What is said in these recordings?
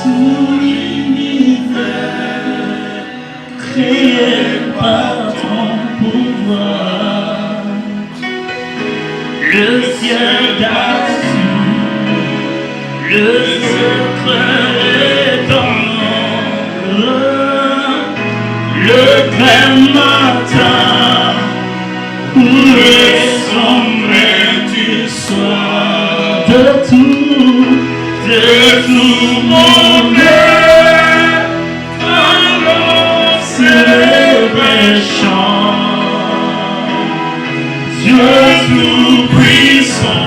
tout l'univers, créé par ton pouvoir. Le ciel d'azur, le secret dans le plein matin, où les sombres du soir, de tout mon cœur, annonce les chants. Dieu tout-puissant,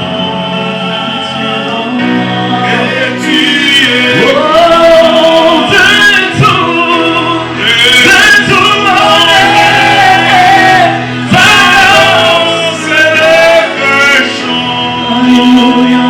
et tu es oh, de tout mon cœur, annonce les chants. Alléluia.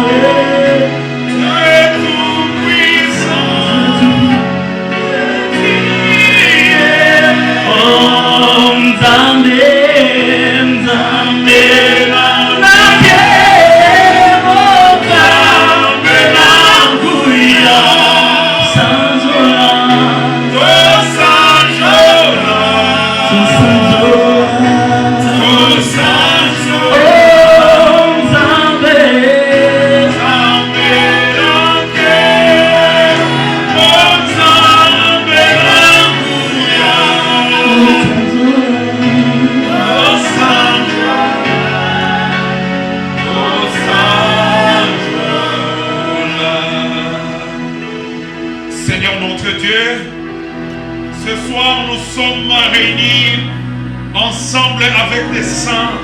Avec des saints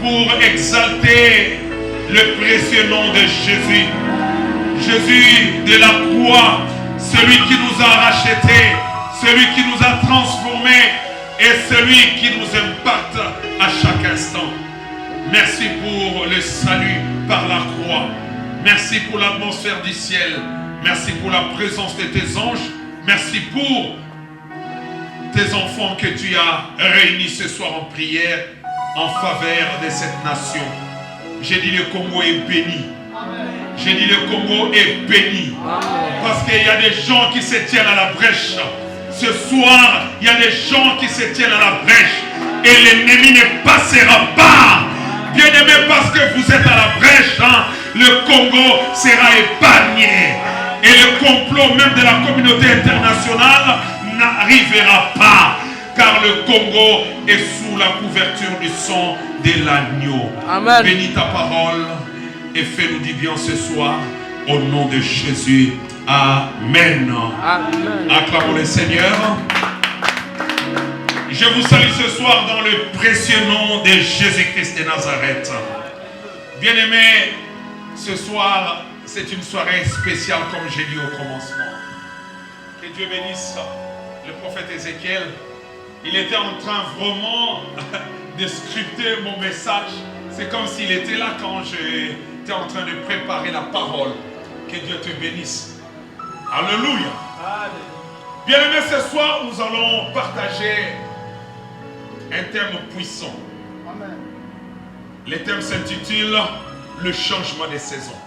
pour exalter le précieux nom de Jésus. Jésus de la croix, celui qui nous a rachetés, celui qui nous a transformés et celui qui nous impacte à chaque instant. Merci pour le salut par la croix. Merci pour l'atmosphère du ciel. Merci pour la présence de tes anges. Merci pour tes enfants que tu as réunis ce soir en prière en faveur de cette nation. J'ai dit le Congo est béni. J'ai dit le Congo est béni. Parce qu'il y a des gens qui se tiennent à la brèche. Ce soir, il y a des gens qui se tiennent à la brèche. Et l'ennemi ne passera pas. Bien aimé, parce que vous êtes à la brèche, hein, le Congo sera épargné. Et le complot même de la communauté internationale n'arrivera pas, car le Congo est sous la couverture du sang de l'agneau. Amen. Bénis ta parole et fais-nous du bien ce soir au nom de Jésus. Amen. Amen. Acclamons le Seigneur. Je vous salue ce soir dans le précieux nom de Jésus-Christ de Nazareth. Bien-aimés, ce soir, c'est une soirée spéciale comme j'ai dit au commencement. Que Dieu bénisse le prophète Ézéchiel. Il était en train vraiment de scripter mon message. C'est comme s'il était là quand j'étais en train de préparer la parole. Que Dieu te bénisse. Alléluia. Bien aimé, ce soir, nous allons partager un thème puissant. Amen. Le thème s'intitule le changement des saisons.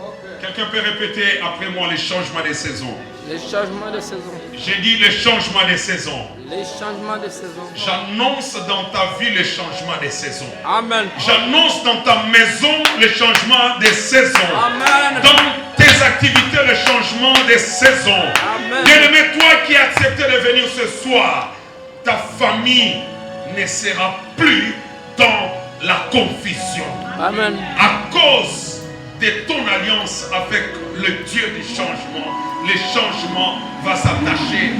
Okay. Quelqu'un peut répéter après moi les changements des saisons. Les changements de saison. J'ai dit les changements des saisons. Les changements de saison. J'annonce dans ta vie les changements des saisons. Amen. J'annonce dans ta maison les changements des saisons. Amen. Dans tes activités le changement des saisons. Amen. Bien-aimé, toi qui as accepté de venir ce soir, ta famille ne sera plus dans la confusion. Amen. À cause de ton alliance avec le Dieu du changement, le changement va s'attacher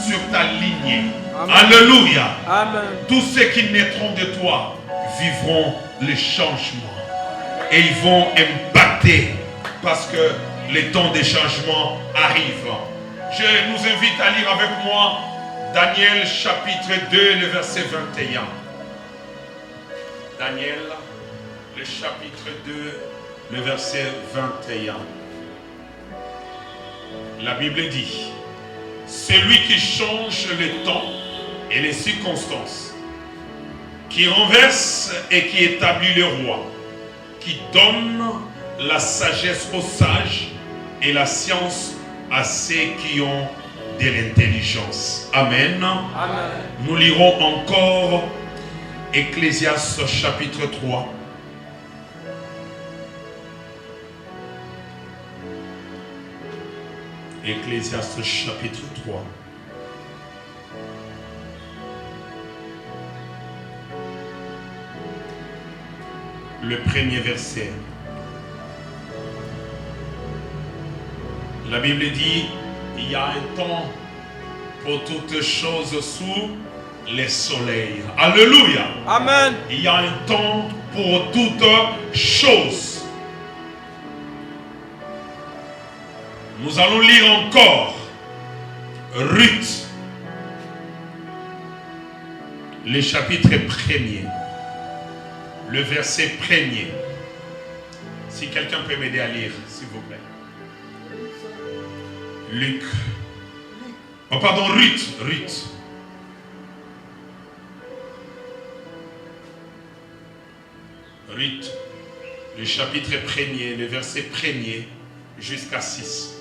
sur ta lignée. Amen. Alléluia. Amen. Tous ceux qui naîtront de toi vivront le changement. Et ils vont impacter parce que les temps de changement arrivent. Je nous invite à lire avec moi Daniel chapitre 2, le verset 21. Daniel, le chapitre 2, le verset 21. La Bible dit, celui qui change les temps et les circonstances, qui renverse et qui établit le roi, qui donne la sagesse aux sages et la science à ceux qui ont de l'intelligence. Amen. Amen. Nous lirons encore Ecclésiaste chapitre 3. Ecclésiaste chapitre 3. Le premier verset. La Bible dit, il y a un temps pour toutes choses sous les soleils. Alléluia. Amen. Il y a un temps pour toutes choses. Nous allons lire encore Ruth, le chapitre 1er, le verset 1er. Si quelqu'un peut m'aider à lire, s'il vous plaît. Luc. Oh pardon, Ruth. Ruth, le chapitre 1er, le verset 1er jusqu'à 6.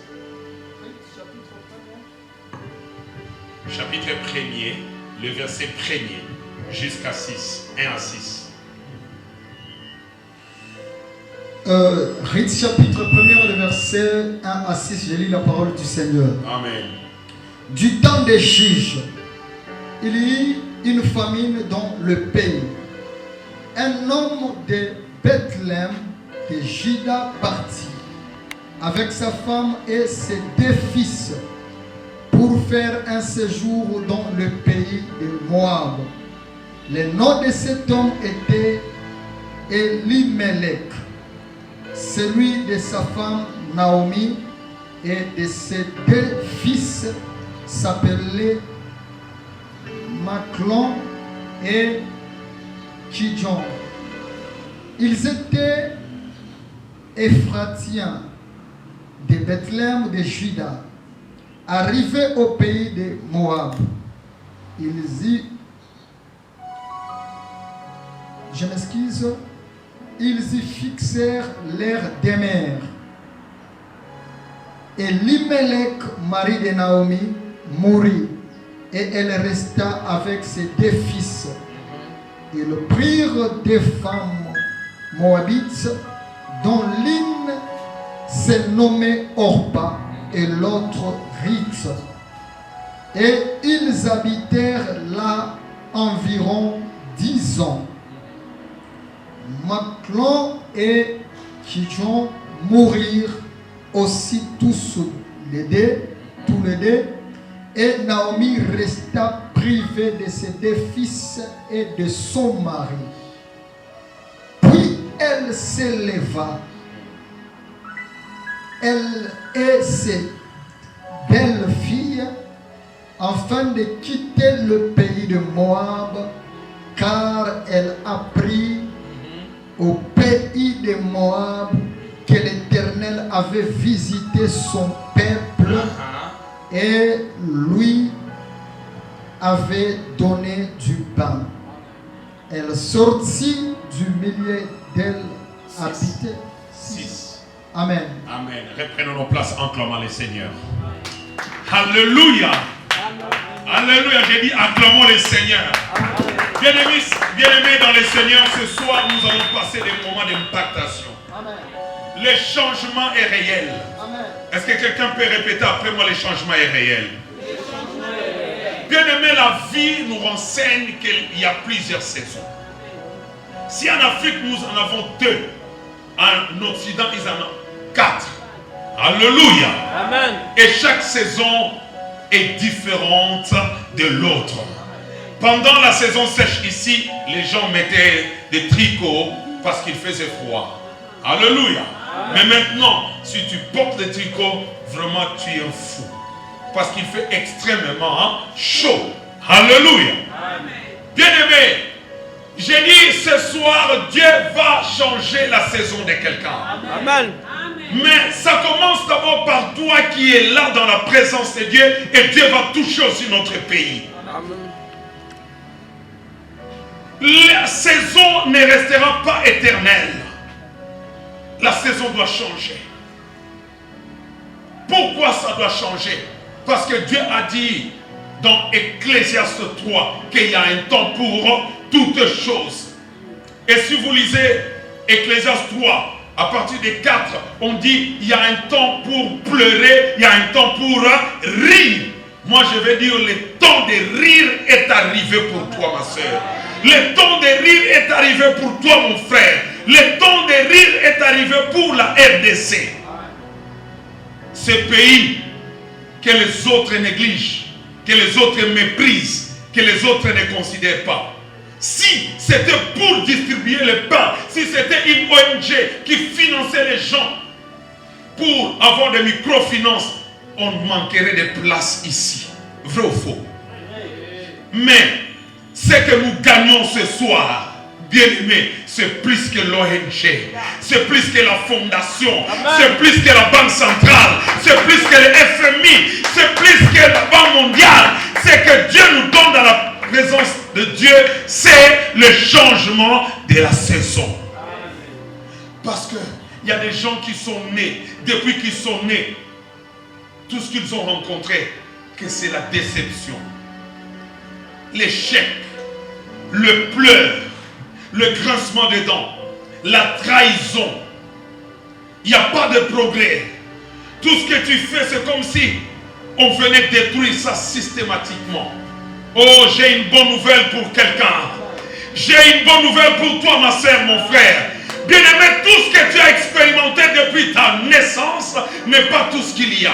Chapitre 1er, le verset 1er jusqu'à 6. 1 à 6. Ruth chapitre 1er, le verset 1 à 6, je lis la parole du Seigneur. Amen. Du temps des juges, il y eut une famine dans le pays. Un homme de Bethléem de Juda partit avec sa femme et ses 2 fils pour faire un séjour dans le pays de Moab. Le nom de cet homme était Elimelech, celui de sa femme Naomi et de ses 2 fils s'appelaient Machlon et Kidjon. Ils étaient Éphratiens de Bethléem de Juda, arrivés au pays de Moab. Ils y fixèrent leur demeure. Elimelech, mari de Naomi, mourut et elle resta avec ses 2 fils. Ils prirent 2 femmes moabites, dont l'une se nommait Orpa et l'autre Ruth. Et ils habitèrent là environ 10 ans. Machlon et Kidjon mourirent aussi tous les deux, et Naomi resta privée de ses 2 fils et de son mari. Puis elle s'éleva, elle et ses belles filles, afin de quitter le pays de Moab, car elle apprit au pays de Moab que l'Éternel avait visité son peuple et lui avait donné du pain. Elle sortit du milieu d'elle habitée. 6. Amen. Amen. Reprenons nos places en clamant le Seigneur. Alléluia. Alléluia. J'ai dit acclamons le Seigneur. Bien-aimés dans le Seigneur, ce soir nous allons passer des moments d'impactation. Le changement est réel. Est-ce que quelqu'un peut répéter après moi, le changement est réel? Bien-aimé, la vie nous renseigne qu'il y a plusieurs saisons. Si en Afrique nous en avons 2, en Occident ils en ont 4. Alléluia. Amen. Et chaque saison est différente de l'autre. Pendant la saison sèche ici, les gens mettaient des tricots parce qu'il faisait froid. Alléluia. Mais maintenant, si tu portes des tricots, vraiment tu es un fou. Parce qu'il fait extrêmement chaud. Alléluia. Bien-aimé, j'ai dit ce soir, Dieu va changer la saison de quelqu'un. Amen. Mais ça commence d'abord par toi qui es là dans la présence de Dieu, et Dieu va toucher aussi notre pays. Amen. La saison ne restera pas éternelle. la saison doit changer. Pourquoi ça doit changer? Parce que Dieu a dit dans Ecclésiaste 3 qu'il y a un temps pour toutes choses. Et si vous lisez Ecclésiaste 3, à partir des 4, on dit il y a un temps pour pleurer, il y a un temps pour rire. Moi je vais dire le temps de rire est arrivé pour toi ma soeur. Le temps de rire est arrivé pour toi mon frère. Le temps de rire est arrivé pour la RDC. Ce pays que les autres négligent, que les autres méprisent, que les autres ne considèrent pas. Si c'était pour distribuer le pain, si c'était une ONG qui finançait les gens pour avoir des microfinances, on manquerait de place ici. Vrai ou faux? Mais ce que nous gagnons ce soir, bien aimé, c'est plus que l'ONG, c'est plus que la fondation, c'est plus que la Banque centrale, c'est plus que le FMI, c'est plus que la Banque mondiale. C'est que Dieu nous donne dans la présence de Dieu, c'est le changement de la saison. Parce que il y a des gens qui sont nés, depuis qu'ils sont nés, tout ce qu'ils ont rencontré, que c'est la déception, l'échec, le pleur, le grincement des dents, la trahison. Il n'y a pas de progrès. Tout ce que tu fais, c'est comme si on venait détruire ça systématiquement. Oh, j'ai une bonne nouvelle pour quelqu'un. J'ai une bonne nouvelle pour toi, ma soeur, mon frère. Bien-aimé, tout ce que tu as expérimenté depuis ta naissance n'est pas tout ce qu'il y a.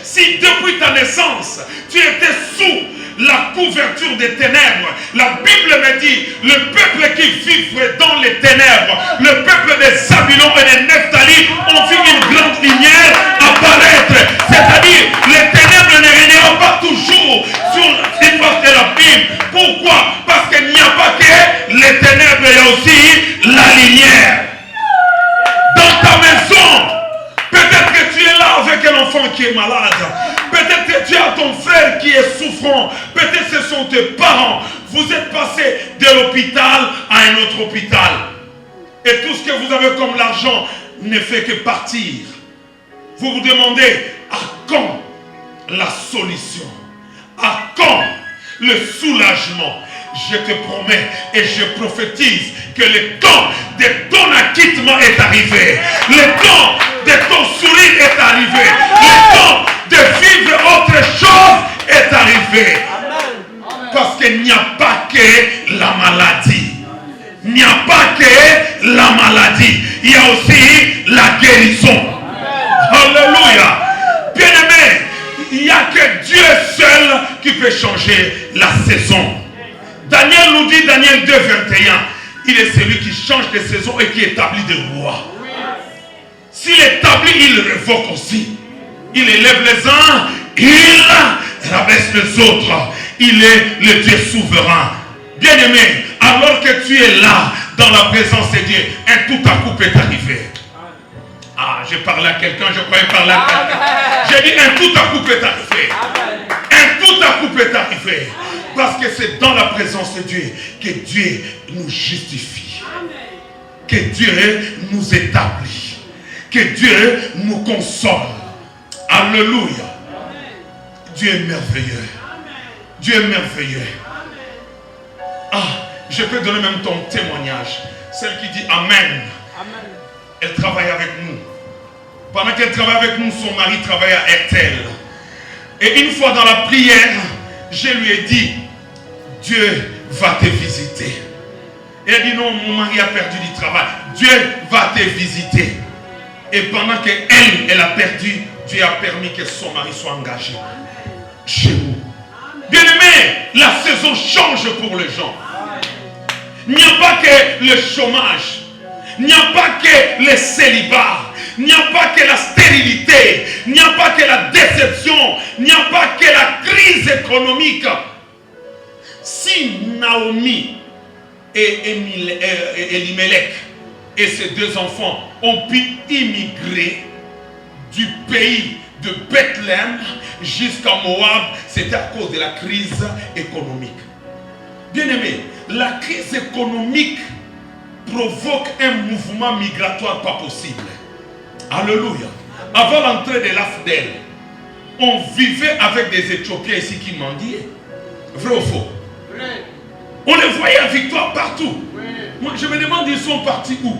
Si depuis ta naissance, tu étais sous la couverture des ténèbres, la Bible me dit, le peuple qui vivait dans les ténèbres, le peuple des Zabulon et des Nephtali ont vu une grande lumière apparaître. C'est-à-dire, les ténèbres ne régneront pas toujours sur une partie de la Bible. Pourquoi? Parce qu'il n'y a pas que les ténèbres, il y a aussi la lumière. Dans ta maison, peut-être que tu es là avec un enfant qui est malade. Peut-être que tu as ton frère qui est souffrant. Peut-être que ce sont tes parents. Vous êtes passé de l'hôpital à un autre hôpital. Et tout ce que vous avez comme l'argent ne fait que partir. Vous vous demandez à quand la solution? À quand le soulagement? Je te promets et je prophétise que le temps de ton acquittement est arrivé. Le temps de ton sourire est arrivé. Le temps de vivre autre chose est arrivé. Parce qu'il n'y a pas que la maladie. Il n'y a pas que la maladie. Il y a aussi la guérison. Alléluia. Bien-aimé, il n'y a que Dieu seul qui peut changer la saison. Daniel nous dit, Daniel 2, 21, il est celui qui change de saison et qui établit des rois. S'il établit, il révoque aussi. Il élève les uns, il rabaisse les autres. Il est le Dieu souverain. Bien-aimé, alors que tu es là, dans la présence de Dieu, un tout à coup peut arriver. Ah, j'ai parlé à quelqu'un, je croyais parler à quelqu'un. J'ai dit, un tout à coup peut arriver. Un tout à coup peut arriver. Parce que c'est dans la présence de Dieu que Dieu nous justifie. Que Dieu nous établit. Que Dieu nous console. Alléluia. Dieu est merveilleux. Dieu est merveilleux. Ah, je peux donner même ton témoignage. Celle qui dit Amen. Elle travaille avec nous. Pendant qu'elle travaille avec nous, son mari travaille à RTL. Et une fois dans la prière, je lui ai dit, Dieu va te visiter. Et elle dit, non, mon mari a perdu du travail. Dieu va te visiter. Et pendant qu'elle a perdu, Dieu a permis que son mari soit engagé chez nous. Bien-aimé, la saison change pour les gens. Il n'y a pas que le chômage. Il n'y a pas que le célibat. Il n'y a pas que la stérilité. Il n'y a pas que la déception. Il n'y a pas que la crise économique. Si Naomi et Elimelech et ses deux enfants ont pu immigrer du pays de Bethléem jusqu'à Moab, c'était à cause de la crise économique. Bien-aimé, la crise économique provoque un mouvement migratoire pas possible. Alléluia. Avant l'entrée de l'AFDEL, on vivait avec des Éthiopiens ici qui mendiaient. Vrai ou faux? On les voyait à Victoire partout. Moi, je me demande, ils sont partis où?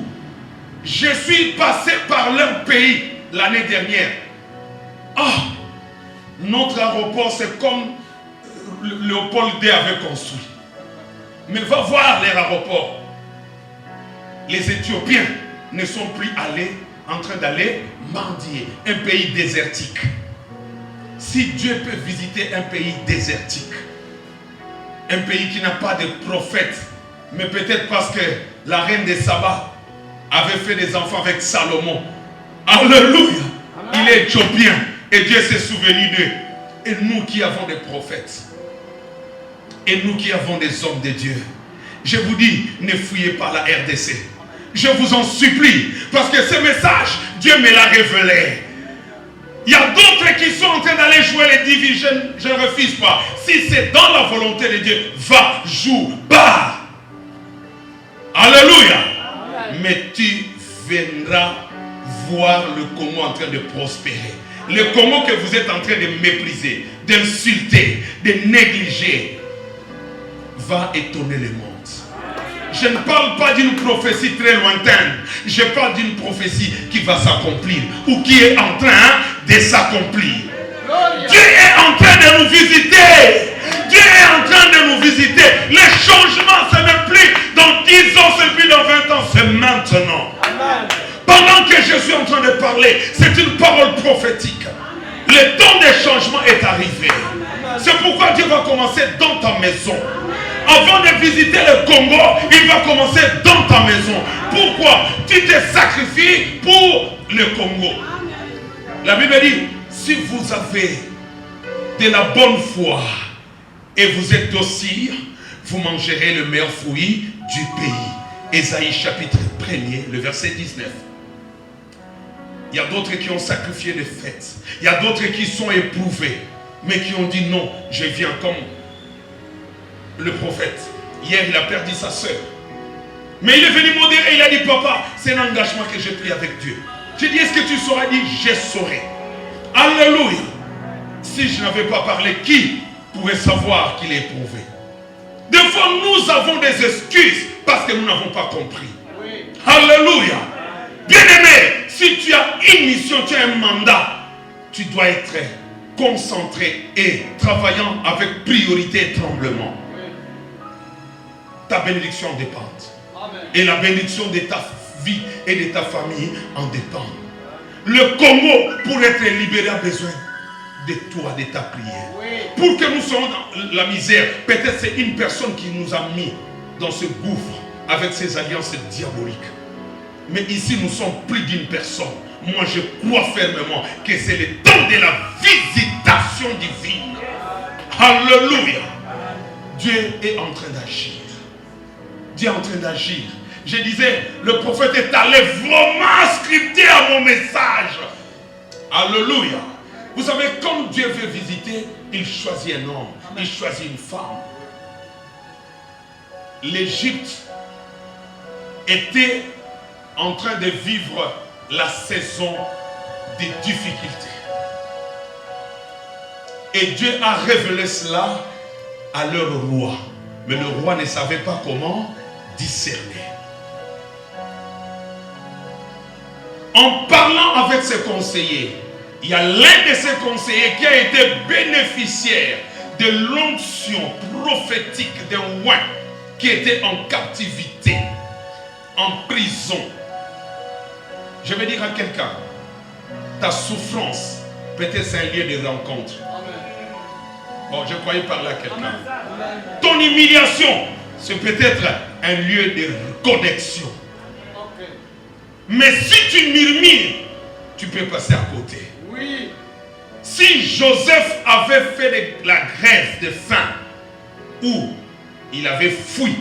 Je suis passé par leur pays l'année dernière. Ah, notre aéroport, c'est comme Léopold II avait construit. Mais va voir leur aéroport. Les Éthiopiens ne sont plus en train d'aller mendier. Un pays désertique. Si Dieu peut visiter un pays désertique, un pays qui n'a pas de prophète, mais peut-être parce que la reine de Saba avait fait des enfants avec Salomon. Alléluia. Il est éthiopien et Dieu s'est souvenu d'eux. Et nous qui avons des prophètes, et nous qui avons des hommes de Dieu, je vous dis, ne fouillez pas la RDC. Je vous en supplie, parce que ce message, Dieu me l'a révélé. Il y a d'autres qui sont en train d'aller jouer les divisions. Je ne refuse pas. Si c'est dans la volonté de Dieu, va, joue, bas. Alléluia. Mais tu viendras voir le Congo en train de prospérer. Le Congo que vous êtes en train de mépriser, d'insulter, de négliger, va étonner le monde. Je ne parle pas d'une prophétie très lointaine. Je parle d'une prophétie qui va s'accomplir ou qui est en train de s'accomplir. Dieu est en train de nous visiter. Dieu est en train de nous visiter. Les changements, ce n'est plus dans 10 ans, c'est plus dans 20 ans, c'est maintenant. Pendant que je suis en train de parler, c'est une parole prophétique. Le temps des changements est arrivé. C'est pourquoi Dieu va commencer dans ta maison. Avant de visiter le Congo, il va commencer dans ta maison. Pourquoi? Tu te sacrifies pour le Congo. La Bible dit, si vous avez de la bonne foi et vous êtes docile, vous mangerez le meilleur fruit du pays. Ésaïe chapitre 1er, le verset 19. Il y a d'autres qui ont sacrifié des fêtes. Il y a d'autres qui sont éprouvés, mais qui ont dit non, je viens comme le prophète. Hier, il a perdu sa soeur. Mais il est venu modérer, il a dit, papa, c'est un engagement que j'ai pris avec Dieu. J'ai dit, est-ce que tu sauras? Il dit, je saurai. Alléluia. Si je n'avais pas parlé, qui pourrait savoir qu'il est éprouvé? Des fois, nous avons des excuses parce que nous n'avons pas compris. Oui. Alléluia. Bien-aimé, si tu as une mission, tu as un mandat, tu dois être concentré et travaillant avec priorité et tremblement. Ta bénédiction en dépend. Amen. Et la bénédiction de ta vie et de ta famille en dépend. Le Congo, pour être libéré, a besoin de toi, de ta prière. Oui. Pour que nous soyons dans la misère, peut-être c'est une personne qui nous a mis dans ce gouffre avec ses alliances diaboliques. Mais ici, nous sommes plus d'une personne. Moi, je crois fermement que c'est le temps de la visitation divine. Alléluia. Dieu est en train d'agir. Dieu est en train d'agir. Je disais, le prophète est allé vraiment scripter à mon message. Alléluia. Vous savez, quand Dieu veut visiter, il choisit un homme, il choisit une femme. L'Égypte était en train de vivre la saison des difficultés. Et Dieu a révélé cela à leur roi. Mais le roi ne savait pas comment discerner. En parlant avec ses conseillers, il y a l'un de ses conseillers qui a été bénéficiaire de l'onction prophétique d'un roi qui était en captivité, en prison. Je vais dire à quelqu'un, ta souffrance, peut-être c'est un lieu de rencontre. Bon, je croyais parler à quelqu'un. Ton humiliation, c'est peut-être un lieu de connexion. Mais si tu murmures, tu peux passer à côté. Oui. Si Joseph avait fait la grève de faim, ou il avait fui,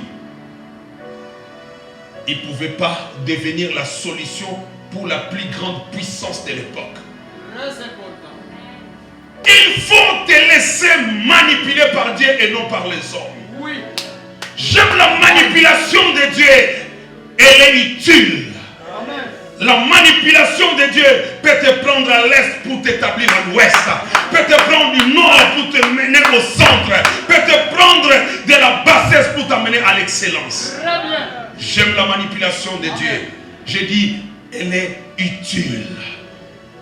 il ne pouvait pas devenir la solution pour la plus grande puissance de l'époque. Il faut te laisser manipuler par Dieu et non par les hommes. Oui. J'aime la manipulation de Dieu elle est utile. La manipulation de Dieu peut te prendre à l'est pour t'établir à l'ouest, peut te prendre du nord pour te mener au centre, peut te prendre de la bassesse pour t'amener à l'excellence. J'aime la manipulation de Dieu. J'ai dit, elle est utile.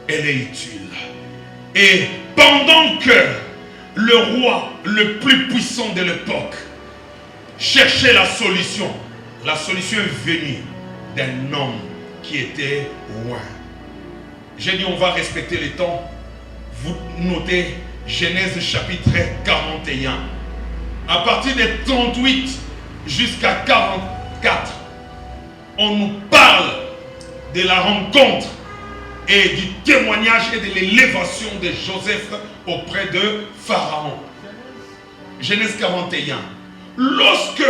Elle est utile. Et pendant que le roi le plus puissant de l'époque cherchait la solution est venue d'un homme qui était loin. J'ai dit, on va respecter les temps. Vous notez Genèse chapitre 41. À partir de 38 jusqu'à 44, on nous parle de la rencontre et du témoignage et de l'élévation de Joseph auprès de Pharaon. Genèse 41. Lorsque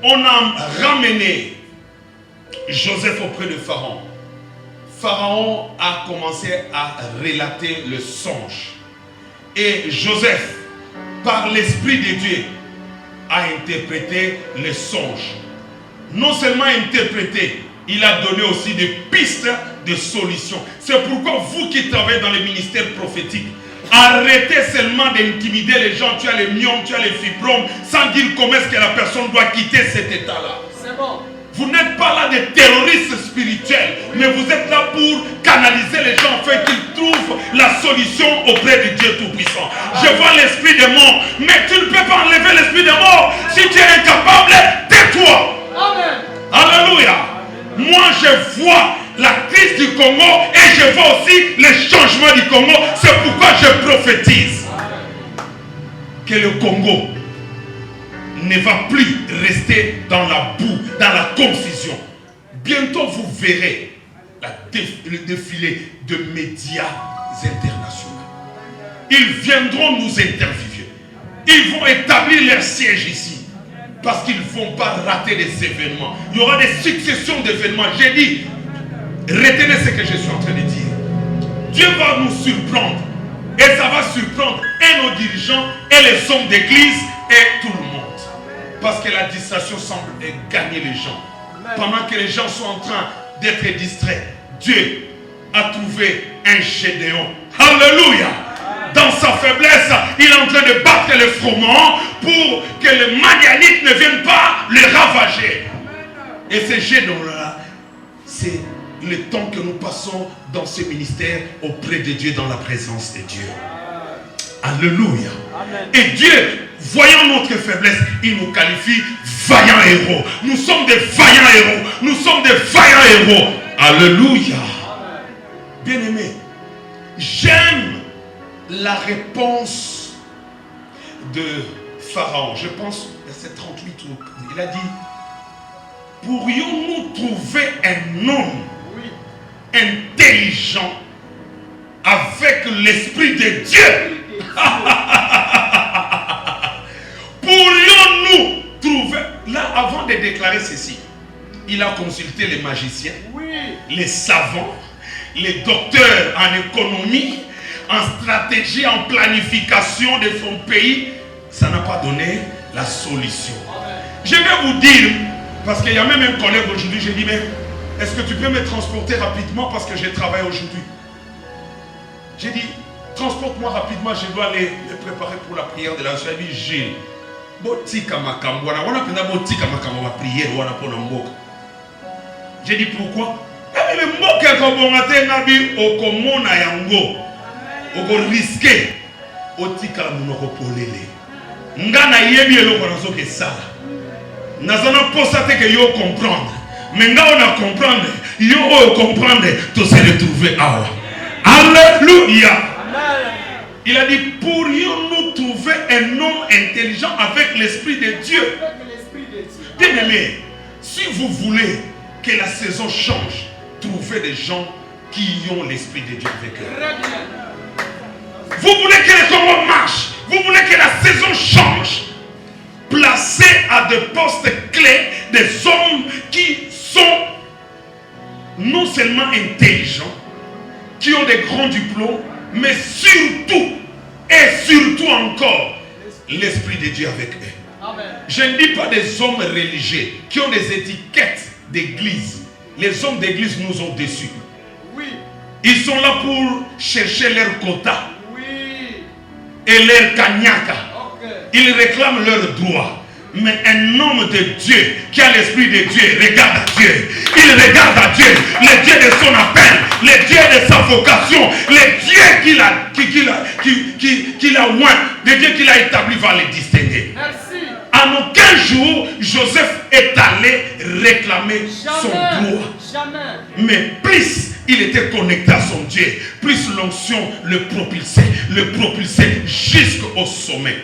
on a ramené Joseph auprès de Pharaon, Pharaon a commencé à relater le songe. Et Joseph, par l'Esprit de Dieu, a interprété le songe. Non seulement interprété, il a donné aussi des pistes de solutions. C'est pourquoi vous qui travaillez dans les ministères prophétiques, arrêtez seulement d'intimider les gens. Tu as les myomes, tu as les fibromes, sans dire comment est-ce que la personne doit quitter cet état-là. C'est bon. Vous n'êtes pas là des terroristes spirituels, mais vous êtes là pour canaliser les gens afin qu'ils trouvent la solution auprès de Dieu Tout-Puissant. Je vois l'esprit des morts, mais tu ne peux pas enlever l'esprit des morts. Si tu es incapable, tais-toi. Amen. Alléluia. Moi, je vois la crise du Congo et je vois aussi les changements du Congo. C'est pourquoi je prophétise que le Congo ne va plus rester dans la boue, dans la confusion. Bientôt, vous verrez le défilé de médias internationaux. Ils viendront nous interviewer. Ils vont établir leur siège ici. Parce qu'ils ne vont pas rater des événements. Il y aura des successions d'événements. J'ai dit, retenez ce que je suis en train de dire. Dieu va nous surprendre. Et ça va surprendre et nos dirigeants, et les hommes d'église, et tout le monde. Parce que la distraction semble gagner les gens. Pendant que les gens sont en train d'être distraits, Dieu a trouvé un Gédéon. Alléluia! Dans sa faiblesse, il est en train de battre les froment pour que les Madianites ne viennent pas les ravager. Et ce Gédéon-là, c'est le temps que nous passons dans ce ministère auprès de Dieu, dans la présence de Dieu. Alléluia. Amen. Et Dieu, voyant notre faiblesse, il nous qualifie vaillants héros. Nous sommes des vaillants héros. Nous sommes des vaillants héros. Alléluia. Bien-aimé, j'aime la réponse de Pharaon. Je pense, verset 38, il a dit, pourrions-nous trouver un homme intelligent avec l'Esprit de Dieu? Pourrions-nous trouver... Là, avant de déclarer ceci, il a consulté les magiciens, les savants, les docteurs en économie, en stratégie, en planification de son pays. Ça n'a pas donné la solution. Je vais vous dire, parce qu'il y a même un collègue aujourd'hui, j'ai dit, mais est-ce que tu peux me transporter rapidement parce que je travaille aujourd'hui? J'ai dit, transporte-moi rapidement, je dois aller me préparer pour la prière de la soirée. J'ai j'ai dit pourquoi? Risqué otika munoko polele ngana yebi eloko nazoke sala nazana posa te que yo comprendre mais nga on a comprendre yo o comprendre to se retrouver awa. Alléluia. Il a dit, pourrions-nous trouver un homme intelligent avec l'Esprit de Dieu? Bien aimé, si vous voulez que la saison change, trouvez des gens qui ont l'Esprit de Dieu avec eux. Vous voulez que le Congo marche, vous voulez que la saison change, placez à des postes clés des hommes qui sont non seulement intelligents, qui ont des grands diplômes, mais surtout, et surtout encore, l'Esprit de Dieu avec eux. Amen. Je ne dis pas des hommes religieux qui ont des étiquettes d'église. Les hommes d'église nous ont déçus. Oui. Ils sont là pour chercher leur quota Oui. et leur kagnaka. Ok. Ils réclament leurs droits. Mais un homme de Dieu qui a l'esprit de Dieu regarde à Dieu. Il regarde à Dieu, le Dieu de son appel, le Dieu de sa vocation, le Dieu qu'il a oint, le Dieu qu'il a établi va les distinguer. Merci. En aucun jour, Joseph est allé réclamer son droit. Jamais. Mais plus il était connecté à son Dieu, plus l'onction le propulsait jusqu'au sommet.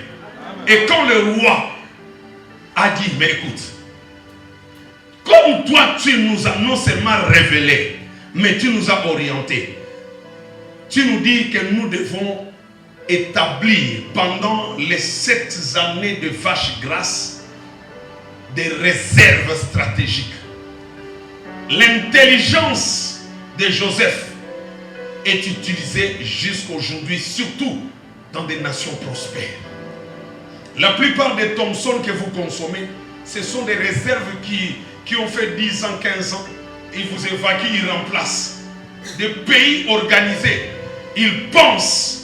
Et quand le roi a dit, mais écoute, comme toi tu nous as non seulement révélé, mais tu nous as orientés. Tu nous dis que nous devons établir pendant les 7 années de vache grasse des réserves stratégiques. L'intelligence de Joseph est utilisée jusqu'aujourd'hui, surtout dans des nations prospères. La plupart des Thomson que vous consommez, ce sont des réserves qui ont fait 10 ans, 15 ans. Ils vous évacuent, ils remplacent. Des pays organisés, ils pensent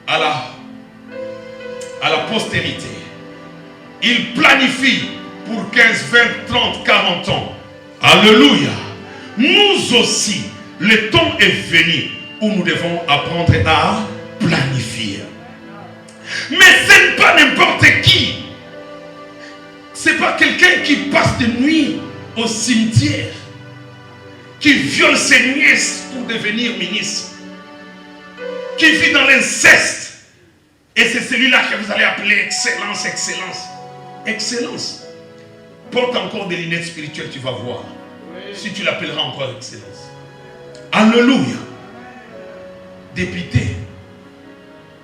à la postérité. Ils planifient pour 15, 20, 30, 40 ans. Alléluia. Nous aussi, le temps est venu où nous devons apprendre à planifier. Mais ce n'est pas n'importe qui. Ce n'est pas quelqu'un qui passe de nuit au cimetière, qui viole ses nièces pour devenir ministre, qui vit dans l'inceste. Et c'est celui-là que vous allez appeler excellence, excellence. Excellence. Porte encore des lunettes spirituelles, tu vas voir. Si tu l'appelleras encore excellence. Alléluia. Dépité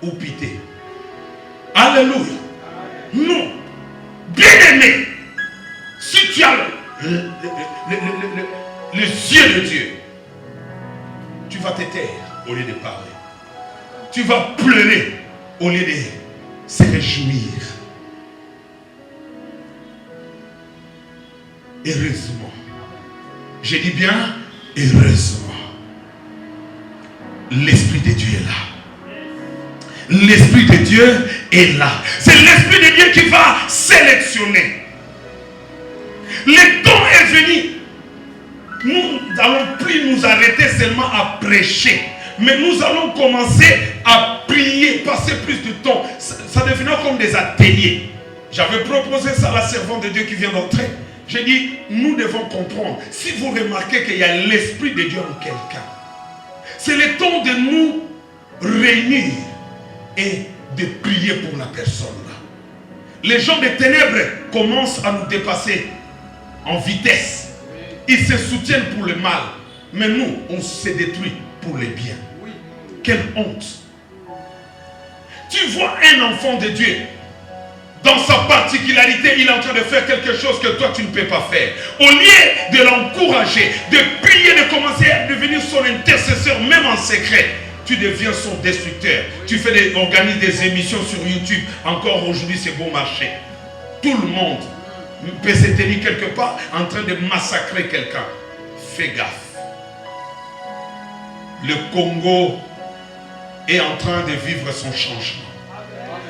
ou pité. Alléluia. Non. Bien-aimé, si tu as les yeux de Dieu, tu vas te taire au lieu de parler. Tu vas pleurer au lieu de se réjouir. Heureusement. Je dis bien, heureusement. L'Esprit de Dieu est là. L'Esprit de Dieu est là. C'est l'Esprit de Dieu qui va sélectionner. Le temps est venu. Nous n'allons plus nous arrêter seulement à prêcher. Mais nous allons commencer à prier, passer plus de temps. Ça devenira comme des ateliers. J'avais proposé ça à la servante de Dieu qui vient d'entrer. J'ai dit, nous devons comprendre. Si vous remarquez qu'il y a l'Esprit de Dieu en quelqu'un, c'est le temps de nous réunir et de prier pour la personne là. Les gens des ténèbres commencent à nous dépasser en vitesse. Ils se soutiennent pour le mal. Mais nous, on se détruit pour le bien. Quelle honte. Tu vois un enfant de Dieu, dans sa particularité, il est en train de faire quelque chose que toi tu ne peux pas faire. Au lieu de l'encourager, de prier, de commencer à devenir son intercesseur, même en secret, tu deviens son destructeur. Tu organises des émissions sur YouTube. Encore aujourd'hui, c'est bon marché. Tout le monde peut se tenir quelque part en train de massacrer quelqu'un. Fais gaffe. Le Congo est en train de vivre son changement.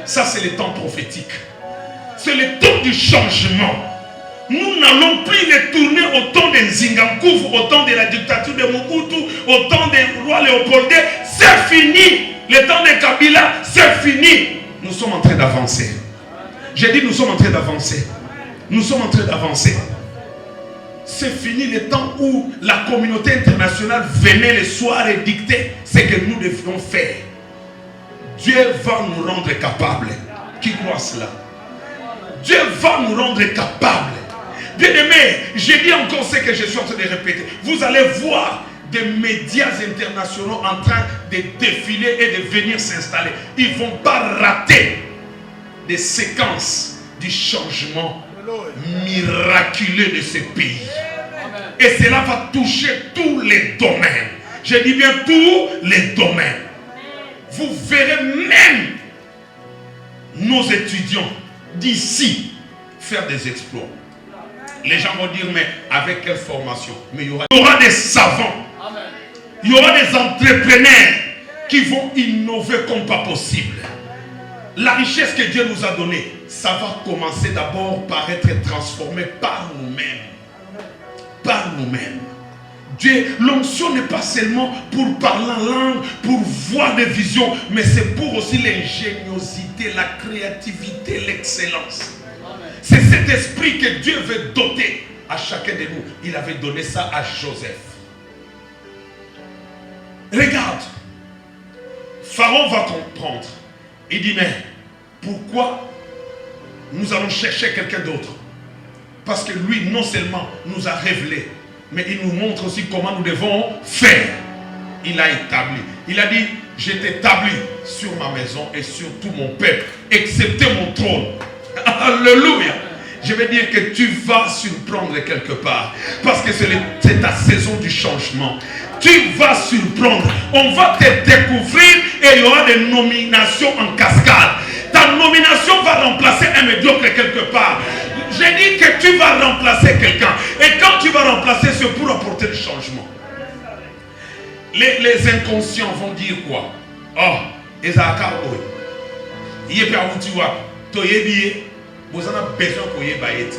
Ça, c'est le temps prophétique. C'est le temps du changement. Nous n'allons plus les tourner au temps de Nzingankouv, au temps de la dictature de Mobutu, au temps des rois Léopoldais. C'est fini. Le temps de Kabila, c'est fini. Nous sommes en train d'avancer. J'ai dit nous sommes en train d'avancer. Nous sommes en train d'avancer. C'est fini le temps où la communauté internationale venait le soir et dictait ce que nous devions faire. Dieu va nous rendre capables. Qui croit cela? Dieu va nous rendre capables. Bien-aimés, j'ai dit encore ce que je suis en train de répéter. Vous allez voir des médias internationaux en train de défiler et de venir s'installer. Ils ne vont pas rater des séquences du changement miraculeux de ce pays. Et cela va toucher tous les domaines. Je dis bien tous les domaines. Vous verrez même nos étudiants d'ici faire des exploits. Les gens vont dire, mais avec quelle formation? Mais il y aura des savants. Il y aura des entrepreneurs qui vont innover comme pas possible. La richesse que Dieu nous a donnée, ça va commencer d'abord par être transformé par nous-mêmes. Par nous-mêmes. Dieu, l'onction n'est pas seulement pour parler en langue, pour voir des visions, mais c'est pour aussi l'ingéniosité, la créativité, l'excellence. C'est cet esprit que Dieu veut doter à chacun de nous. Il avait donné ça à Joseph. Regarde, Pharaon va comprendre. Il dit, mais pourquoi nous allons chercher quelqu'un d'autre? Parce que lui, non seulement nous a révélé, mais il nous montre aussi comment nous devons faire. Il a établi. Il a dit, je t'établis sur ma maison et sur tout mon peuple, excepté mon trône. Alléluia. Je vais dire que tu vas surprendre quelque part. Parce que c'est ta saison du changement. Tu vas surprendre. On va te découvrir et il y aura des nominations en cascade. Ta nomination va remplacer un médiocre quelque part. J'ai dit que tu vas remplacer quelqu'un. Et quand tu vas remplacer, c'est pour apporter le changement. Les inconscients vont dire quoi? Oh, Ezaka Oy. Il est pas où tu vois. Toyebiye. Vous en avez besoin pour y bailler.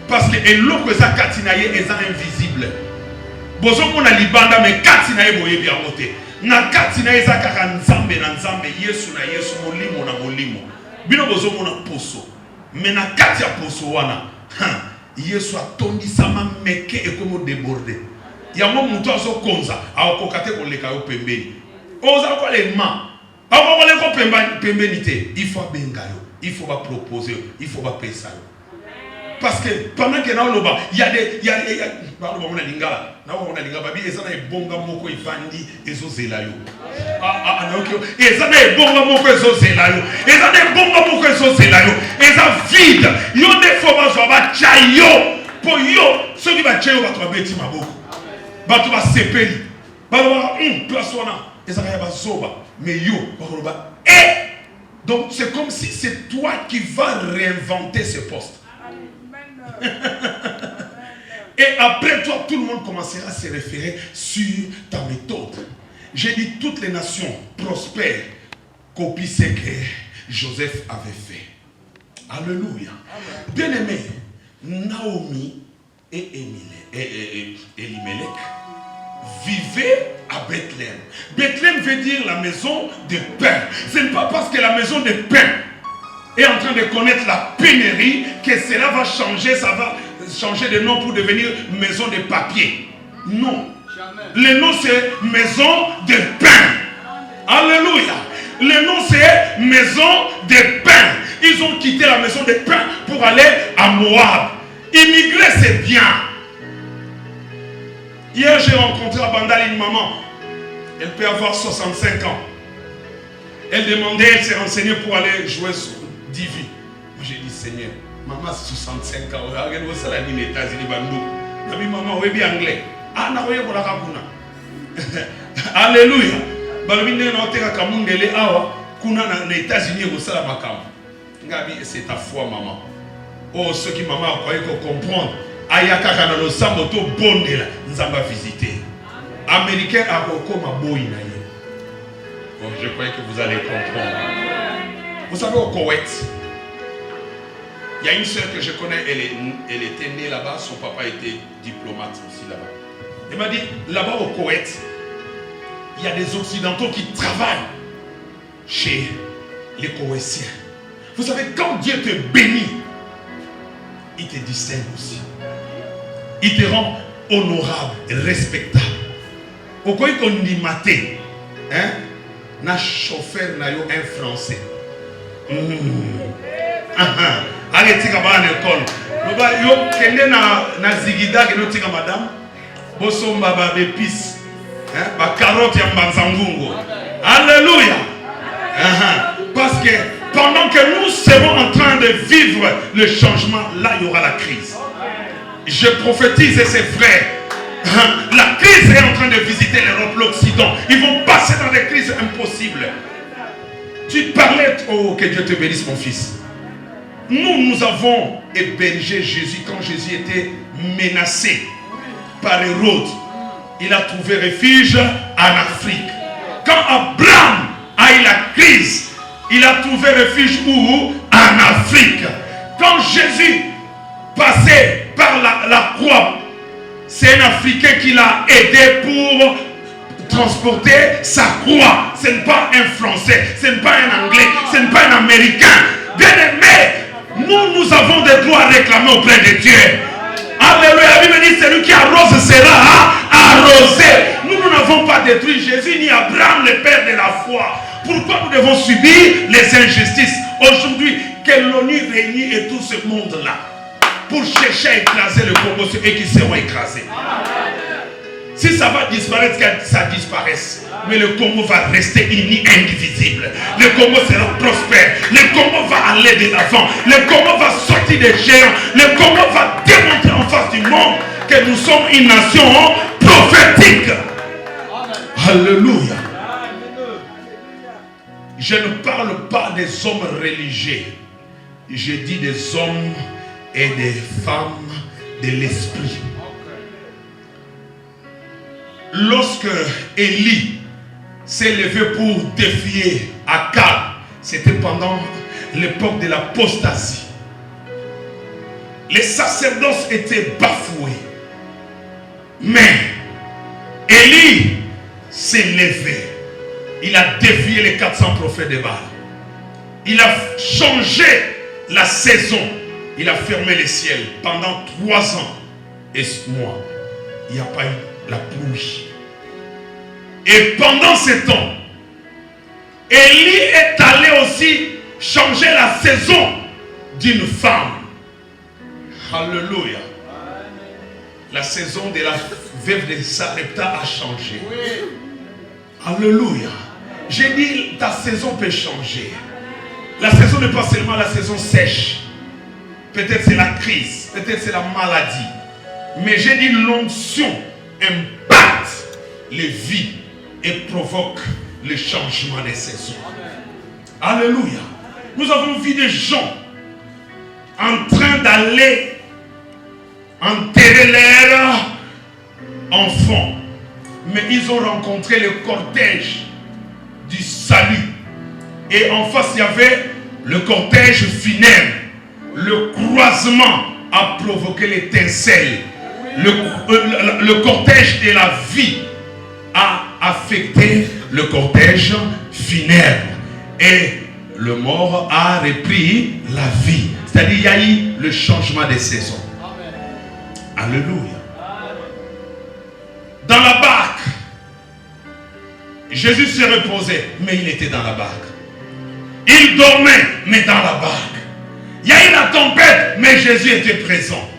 Parce que l'eau que ça katinaye est invisible. Vous en avez libanda mais katinaye boye bien voté. Na katinaye za kaka nzambe na nzambe Yesu na Yesu molimo na molimo. Bino bozo mona poso. Mais na kati ya poso wana. Yesu atondi sama meke et comme débordé. Yamo muto azo konza akokate ko leka yo pembeni. Oza ko le ma. Ako le ko pembeni te. Il faut benga yo. Il faut pas proposer, il faut pas payer ça. Parce que pendant que nous il y a des donc c'est comme si c'est toi qui vas réinventer ce poste. Et après toi, tout le monde commencera à se référer sur ta méthode. J'ai dit toutes les nations prospèrent, copient ce que Joseph avait fait. Alléluia. Bien aimé, Naomi et Elimelech vivaient à Bethléem. Bethléem veut dire la maison de pain. Ce n'est pas parce que la maison de pain est en train de connaître la pénurie que cela va changer, ça va changer de nom pour devenir maison de papier. Non. Jamais. Le nom c'est maison de pain. Alléluia. Le nom c'est maison de pain. Ils ont quitté la maison de pain pour aller à Moab. Immigrer c'est bien. Hier, j'ai rencontré à Bandal une maman. Elle peut avoir 65 ans. Elle demandait, elle s'est renseignée pour aller jouer sur Divi. Moi, j'ai dit, Seigneur, maman, 65 ans. Regarde, vous savez, les États-Unis, je dis, maman, oui, bien anglais. Ah, non, oui, vous l'avez. Alléluia. C'est ta foi, maman. Oh, ceux qui, maman, croyaient qu'on comprendre. Ayaka kana lo sambo to bondela nzamba visiter. Américain a kokoma boy na ye. Bon, je crois que vous allez comprendre. Vous savez au Koweït, il y a une sœur que je connais, elle était née là-bas, son papa était diplomate aussi là-bas. Elle m'a dit, là-bas au Koweït, il y a des Occidentaux qui travaillent chez les Koweïtiens. Vous savez, quand Dieu te bénit, il te distingue aussi. Il te rend honorable, respectable. Au quoi qu'on dit maté, hein? Na chauffeur na yo un français. Allez tika ba na école. Loba yo kende na zigida ke no tika madame. Bosomba ba épices. Hein? Ba carotte ya mbanzangungo. Alléluia. Parce que pendant que nous serons en train de vivre le changement, là il y aura la crise. Je prophétise, c'est vrai. La crise est en train de visiter l'Europe, l'Occident. Ils vont passer dans des crises impossibles. Tu parlais, oh, que Dieu te bénisse, mon fils. Nous avons hébergé Jésus quand Jésus était menacé par Hérode. Il a trouvé refuge en Afrique. Quand Abraham a eu la crise, il a trouvé refuge où? En Afrique. Quand Jésus passait par la croix, c'est un Africain qui l'a aidé pour transporter sa croix. Ce n'est pas un Français, ce n'est pas un Anglais, ce n'est pas un Américain. Bien-aimé, nous avons des droits à réclamer auprès de Dieu. Alléluia. La Bible dit, celui qui arrose sera arrosé. Nous n'avons pas détruit Jésus ni Abraham, le père de la foi. Pourquoi nous devons subir les injustices? Aujourd'hui, que l'ONU réunit et tout ce monde-là pour chercher à écraser le Congo, ceux qui seront écrasés. Si ça va disparaître, que ça disparaisse. Mais le Congo va rester uni, indivisible. Le Congo sera prospère. Le Congo va aller de l'avant. Le Congo va sortir des géants. Le Congo va démontrer en face du monde que nous sommes une nation prophétique. Alléluia. Je ne parle pas des hommes religieux. Je dis des hommes et des femmes de l'esprit. Lorsque Élie s'est levé pour défier Akab, c'était pendant l'époque de l'apostasie. Les sacerdoces étaient bafoués. Mais Élie s'est levé. Il a défié les 400 prophètes de Baal. Il a changé la saison. Il a fermé les ciels pendant 3 ans et mois. Il n'y a pas eu la pluie. Et pendant ce temps, Élie est allé aussi changer la saison d'une femme. Alléluia. La saison de la veuve de Sarepta a changé. Alléluia. J'ai dit, ta saison peut changer. La saison n'est pas seulement la saison sèche. Peut-être c'est la crise. Peut-être c'est la maladie. Mais j'ai dit, l'onction impacte les vies et provoque le changement des saisons. Alléluia. Nous avons vu des gens en train d'aller enterrer leurs enfants. Mais ils ont rencontré le cortège du salut. Et en face, il y avait le cortège funèbre. Le croisement a provoqué l'étincelle. Le cortège de la vie a affecté le cortège funèbre. Et le mort a repris la vie. C'est-à-dire qu'il y a eu le changement des saisons. Alléluia. Dans la barque, Jésus se reposait, mais il était dans la barque. Il dormait, mais dans la barque. Il y a eu la tempête, mais Jésus était présent.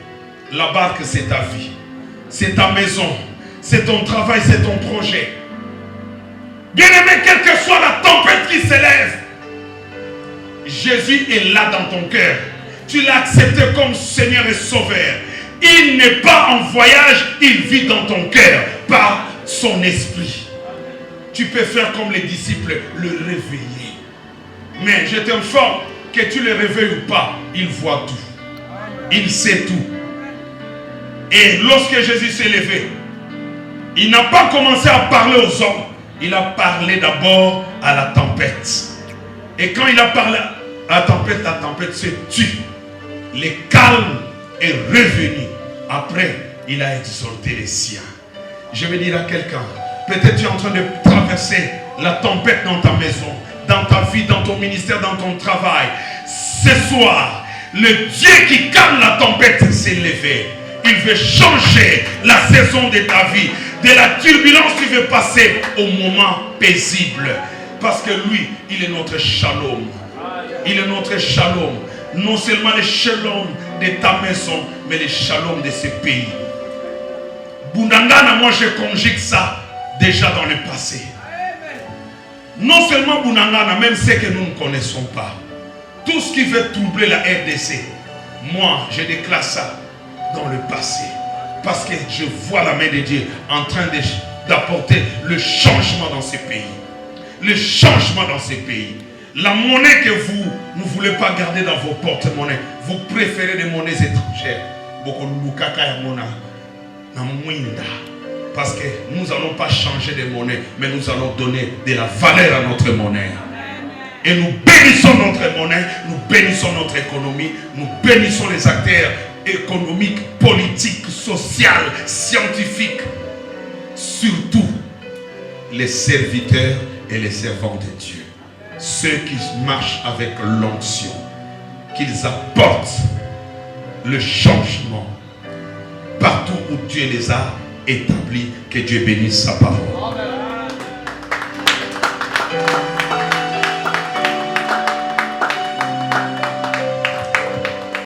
La barque, c'est ta vie. C'est ta maison. C'est ton travail, c'est ton projet. Bien-aimé, quelle que soit la tempête qui s'élève, Jésus est là dans ton cœur. Tu l'as accepté comme Seigneur et Sauveur. Il n'est pas en voyage, il vit dans ton cœur par son esprit. Tu peux faire comme les disciples, le réveiller. Mais je t'informe que tu le réveilles ou pas, il voit tout. Il sait tout. Et lorsque Jésus s'est levé, il n'a pas commencé à parler aux hommes. Il a parlé d'abord à la tempête. Et quand il a parlé à la tempête se tue. Le calme est revenu. Après, il a exhorté les siens. Je vais dire à quelqu'un, peut-être tu es en train de traverser la tempête dans ta maison, dans ta vie, dans ton ministère, dans ton travail. Ce soir, le Dieu qui calme la tempête s'est levé. Il veut changer la saison de ta vie. De la turbulence, tu veux passer au moment paisible. Parce que lui, il est notre shalom. Il est notre shalom. Non seulement le shalom de ta maison, mais le shalom de ce pays. Bunangana, moi je conjugue ça déjà dans le passé. Non seulement Bunangana, même ceux que nous ne connaissons pas. Tout ce qui veut troubler la RDC, moi je déclare ça dans le passé. Parce que je vois la main de Dieu en train d'apporter le changement dans ce pays. Le changement dans ce pays. La monnaie que vous ne voulez pas garder dans vos porte-monnaies, vous préférez des monnaies étrangères. Parce que nous n'allons pas changer de monnaie, mais nous allons donner de la valeur à notre monnaie. Et nous bénissons notre monnaie, nous bénissons notre économie, nous bénissons les acteurs économiques, politiques, sociaux, scientifiques. Surtout les serviteurs et les servants de Dieu. Ceux qui marchent avec l'onction, qu'ils apportent le changement partout où Dieu les a établis. Que Dieu bénisse sa parole.